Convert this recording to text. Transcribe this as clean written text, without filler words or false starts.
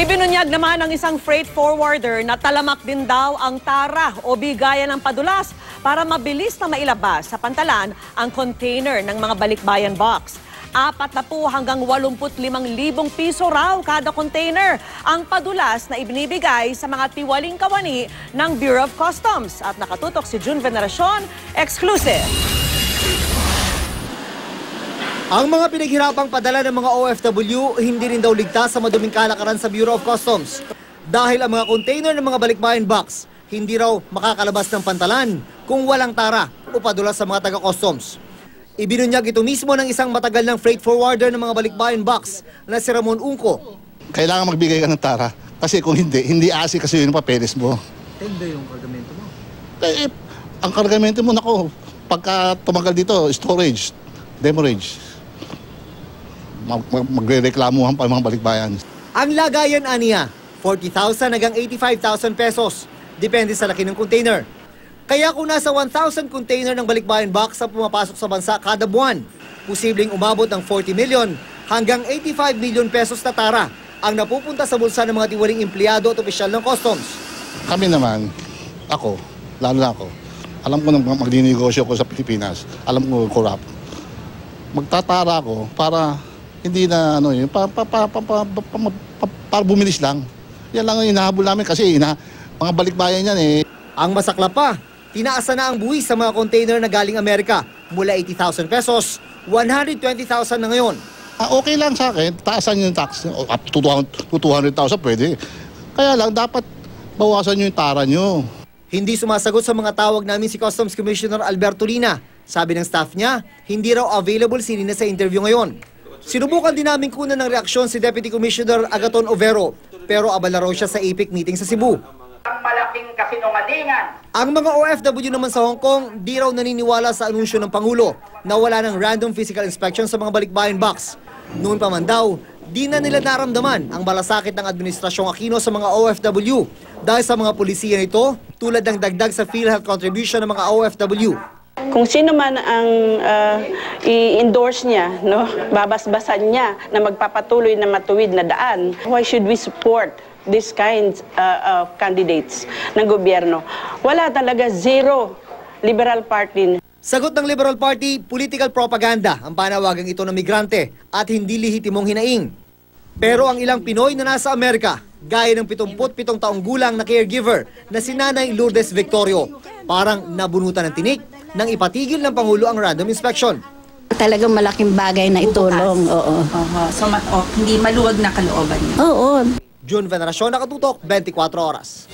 Ibinunyag naman ng isang freight forwarder na talamak din daw ang tara o bigayan ng padulas para mabilis na mailabas sa pantalan ang container ng mga balikbayan box. 40 hanggang 85,000 piso raw kada container ang padulas na ibinibigay sa mga tiwaling kawani ng Bureau of Customs. At nakatutok si June Veneracion, exclusive. Ang mga pinaghirapang padala ng mga OFW hindi rin daw ligtas sa maduming kalakaran sa Bureau of Customs. Dahil ang mga container ng mga balikbayan box hindi raw makakalabas ng pantalan kung walang tara o padula sa mga taga-customs. Ibinunyag ito mismo ng isang matagal ng freight forwarder ng mga balikbayan box na si Ramon Unco. Kailangan magbigay ka ng tara kasi kung hindi asi kasi yung papeles mo. Hindi yung kargamento mo? Ang kargamento mo, nako, pagka tumagal dito, storage, demurrage. Magre-reklamuhan pa mga balikbayan. Ang lagayan aniya, 40,000 hanggang 85,000 pesos. Depende sa laki ng container. Kaya kung nasa 1,000 container ng balikbayan box ang pumapasok sa bansa kada buwan, posibleng umabot ng 40 million hanggang 85 million pesos na tara ang napupunta sa bulsa ng mga tiwaling empleyado at opisyal ng customs. Kami naman, ako, lalo na ako, alam ko na magdinegosyo ko sa Pilipinas, alam ko corrupt. Magtatara ako para hindi na para bumilis lang. Yan lang ang hinahabol namin kasi mga balikbayan yan eh. Ang masakla pa, tinaasan na ang buwis sa mga container na galing Amerika mula 80,000 pesos, 120,000 na ngayon. Okay lang sa akin, taasan yung tax, up to 200,000 pwede. Kaya lang dapat bawasan nyo yung tara nyo. Hindi sumasagot sa mga tawag namin si Customs Commissioner Alberto Lina. Sabi ng staff niya, hindi raw available si Lina sa interview ngayon. Sinubukan din namin kunan ng reaksyon si Deputy Commissioner Agaton Overo, pero abala raw siya sa APEC meeting sa Cebu. Ang malaking kasinungalingan. Ang mga OFW naman sa Hong Kong, di raw naniniwala sa anunsyo ng Pangulo na wala ng random physical inspection sa mga balikbayan box. Noon pa man daw, di na nila naramdaman ang malasakit ng Administrasyong Aquino sa mga OFW dahil sa mga pulisiya nito tulad ng dagdag sa PhilHealth contribution ng mga OFW. Kung sino man ang i-endorse niya, no, babasbasan niya na magpapatuloy na matuwid na daan, why should we support these kinds of candidates ng gobyerno? Wala talaga, zero Liberal Party. Sagot ng Liberal Party, political propaganda ang panawagang ito ng migrante at hindi lehitimong hinaing. Pero ang ilang Pinoy na nasa Amerika, gaya ng 77 taong gulang na caregiver na si Nanay Lourdes Victorio, parang nabunutan ng tinik nang ipatigil ng Pangulo ang random inspection. Talagang malaking bagay na itulong. Oo. So hindi maluwag na kalooban niyo. Oo. June Veneracion, nakatutok, 24 oras.